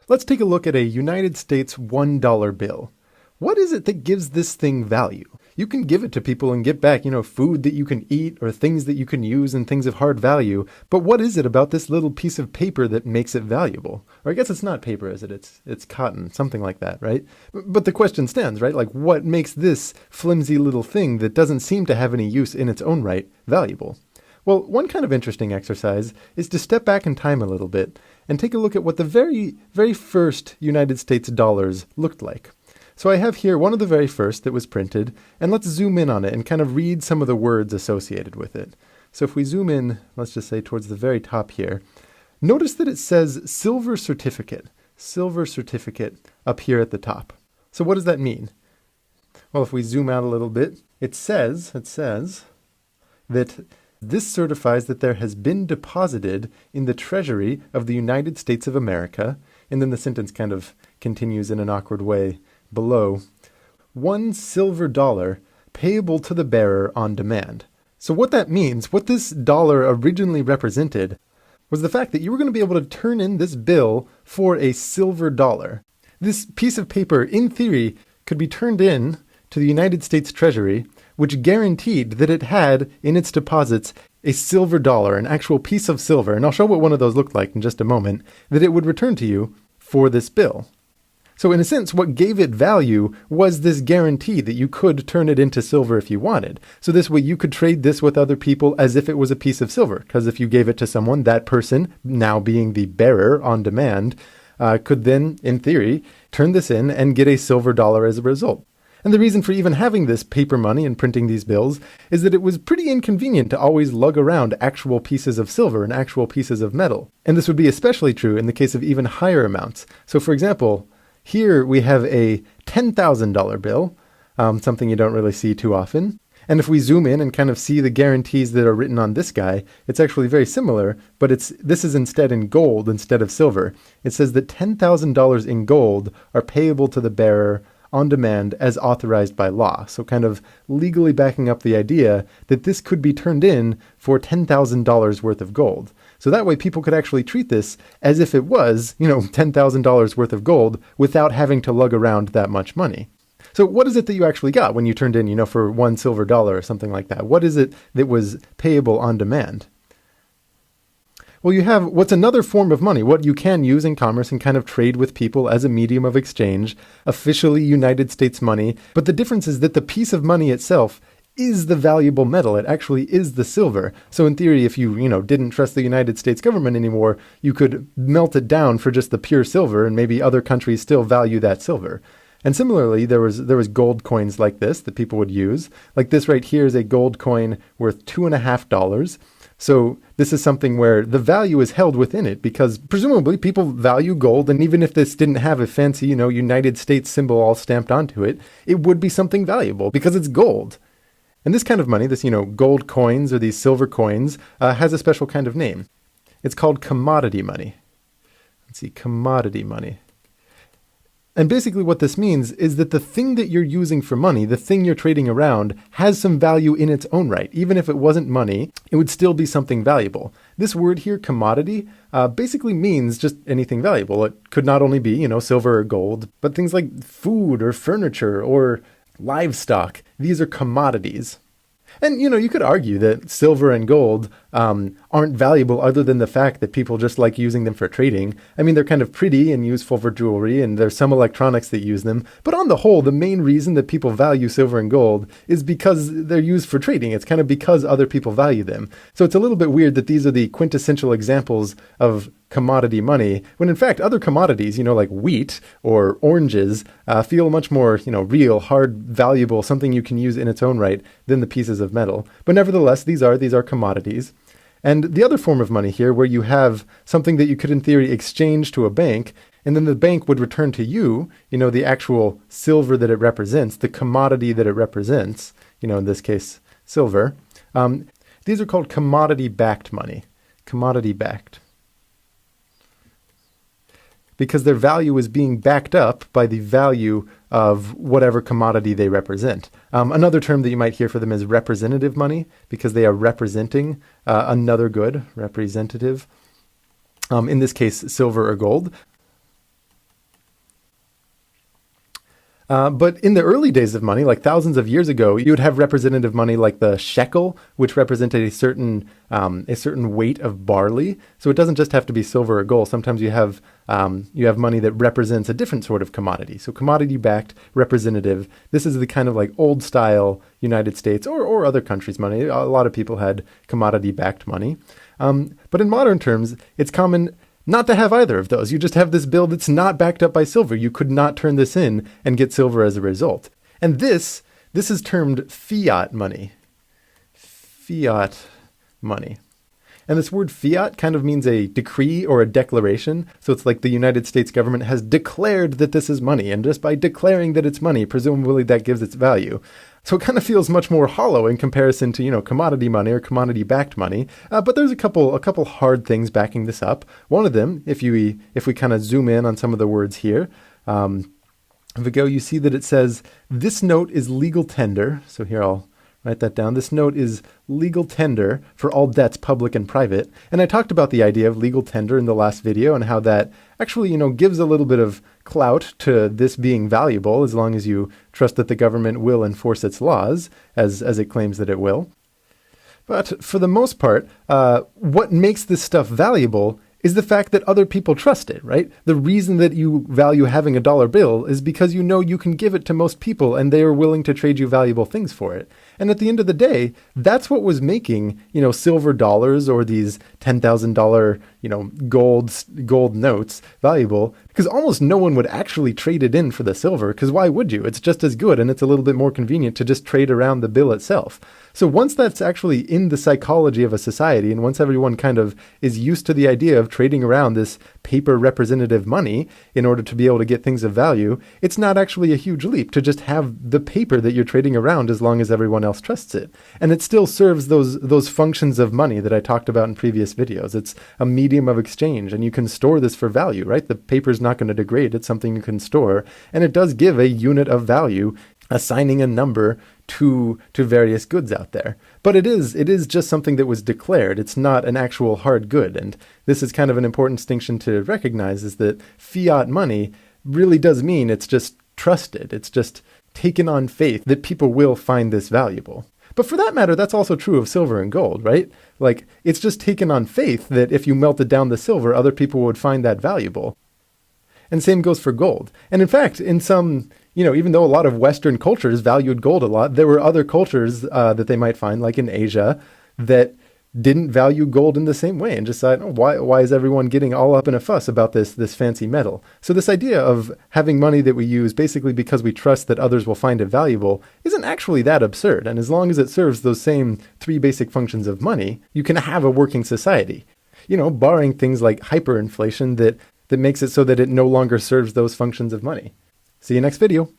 Let's take a look at a United States $1 bill. What is it that gives this thing value? You can give it to people and get back, food that you can eat or things that you can use and things of hard value. But what is it about this little piece of paper that makes it valuable? Or I guess it's not paper, is it? It's cotton, something like that, right? But the question stands, right? Like, what makes this flimsy little thing that doesn't seem to have any use in its own right valuable? Well, one kind of interesting exercise is to step back in time a little bit and take a look at what the very, very first United States dollars looked like. So I have here one of the very first that was printed, and let's zoom in on it and kind of read some of the words associated with it. So if we zoom in, let's just say towards the very top here, notice that it says silver certificate up here at the top. So what does that mean? Well, if we zoom out a little bit, it says that this certifies that there has been deposited in the Treasury of the United States of America, and then the sentence kind of continues in an awkward way below, $1 silver payable to the bearer on demand. So what that means, what this dollar originally represented, was the fact that you were going to be able to turn in this bill for a silver dollar. This piece of paper, in theory, could be turned in to the United States Treasury, which guaranteed that it had in its deposits a silver dollar, an actual piece of silver, and I'll show what one of those looked like in just a moment, that it would return to you for this bill. So in a sense, what gave it value was this guarantee that you could turn it into silver if you wanted. So this way you could trade this with other people as if it was a piece of silver, because if you gave it to someone, that person, now being the bearer on demand, could then, in theory, turn this in and get a silver dollar as a result. And the reason for even having this paper money and printing these bills is that it was pretty inconvenient to always lug around actual pieces of silver and actual pieces of metal. And this would be especially true in the case of even higher amounts. So for example, here we have a $10,000 bill, something you don't really see too often. And if we zoom in and kind of see the guarantees that are written on this guy, it's actually very similar, but this is instead in gold instead of silver. It says that $10,000 in gold are payable to the bearer on demand as authorized by law. So kind of legally backing up the idea that this could be turned in for $10,000 worth of gold. So that way people could actually treat this as if it was, $10,000 worth of gold without having to lug around that much money. So what is it that you actually got when you turned in, for $1 silver or something like that? What is it that was payable on demand? Well, you have what's another form of money, what you can use in commerce and kind of trade with people as a medium of exchange, officially United States money. But the difference is that the piece of money itself is the valuable metal. It actually is the silver. So in theory, if you, didn't trust the United States government anymore, you could melt it down for just the pure silver, and maybe other countries still value that silver. And similarly, there was gold coins like this that people would use. Like this right here is a gold coin worth $2.50. So this is something where the value is held within it because presumably people value gold. And even if this didn't have a fancy, United States symbol all stamped onto it, it would be something valuable because it's gold. And this kind of money, this, gold coins or these silver coins, has a special kind of name. It's called commodity money. Let's see, commodity money. And basically what this means is that the thing that you're using for money, the thing you're trading around, has some value in its own right. Even if it wasn't money, it would still be something valuable. This word here, commodity, basically means just anything valuable. It could not only be, silver or gold, but things like food or furniture or livestock. These are commodities. And, you could argue that silver and gold aren't valuable other than the fact that people just like using them for trading. I mean, they're kind of pretty and useful for jewelry, and there's some electronics that use them. But on the whole, the main reason that people value silver and gold is because they're used for trading. It's kind of because other people value them. So it's a little bit weird that these are the quintessential examples of commodity money, when in fact other commodities, like wheat or oranges, feel much more, real, hard, valuable, something you can use in its own right than the pieces of metal. But nevertheless, these are commodities. And the other form of money here, where you have something that you could in theory exchange to a bank, and then the bank would return to you, the actual silver that it represents, the commodity that it represents, in this case, silver. These are called commodity-backed money. Commodity-backed. Because their value is being backed up by the value of whatever commodity they represent. Another term that you might hear for them is representative money, because they are representing another good, representative. In this case, silver or gold. But in the early days of money, like thousands of years ago, you would have representative money like the shekel, which represented a certain weight of barley. So it doesn't just have to be silver or gold. Sometimes you have money that represents a different sort of commodity. So commodity-backed, representative. This is the kind of like old style United States or other countries' money. A lot of people had commodity-backed money. But in modern terms, it's common not to have either of those. You just have this bill that's not backed up by silver. You could not turn this in and get silver as a result. And this is termed fiat money. Fiat money. And this word fiat kind of means a decree or a declaration. So it's like the United States government has declared that this is money. And just by declaring that it's money, presumably that gives its value. So it kind of feels much more hollow in comparison to, commodity money or commodity-backed money. But there's a couple hard things backing this up. One of them, if we kind of zoom in on some of the words here, if we go, you see that it says, this note is legal tender. So here I'll write that down. This note is legal tender for all debts, public and private. And I talked about the idea of legal tender in the last video and how that actually, gives a little bit of clout to this being valuable as long as you trust that the government will enforce its laws as it claims that it will. But for the most part, what makes this stuff valuable is the fact that other people trust it, right? The reason that you value having a dollar bill is because you can give it to most people and they are willing to trade you valuable things for it. And at the end of the day, that's what was making, silver dollars or these $10,000, gold notes valuable, because almost no one would actually trade it in for the silver, because why would you? It's just as good and it's a little bit more convenient to just trade around the bill itself. So once that's actually in the psychology of a society, and once everyone kind of is used to the idea of trading around this paper representative money in order to be able to get things of value, it's not actually a huge leap to just have the paper that you're trading around as long as everyone else trusts it. And it still serves those functions of money that I talked about in previous videos. It's a medium of exchange, and you can store this for value, right? The paper's not going to degrade. It's something you can store, and it does give a unit of value, assigning a number to various goods out there. But it is just something that was declared. It's not an actual hard good. And this is kind of an important distinction to recognize, is that fiat money really does mean it's just trusted. It's just taken on faith that people will find this valuable. But for that matter, that's also true of silver and gold, right? Like, it's just taken on faith that if you melted down the silver, other people would find that valuable. And same goes for gold. And in fact, in some, even though a lot of Western cultures valued gold a lot, there were other cultures that they might find, like in Asia, that didn't value gold in the same way and just thought, why is everyone getting all up in a fuss about this fancy metal? So this idea of having money that we use basically because we trust that others will find it valuable isn't actually that absurd. And as long as it serves those same three basic functions of money, you can have a working society. Barring things like hyperinflation that makes it so that it no longer serves those functions of money. See you next video.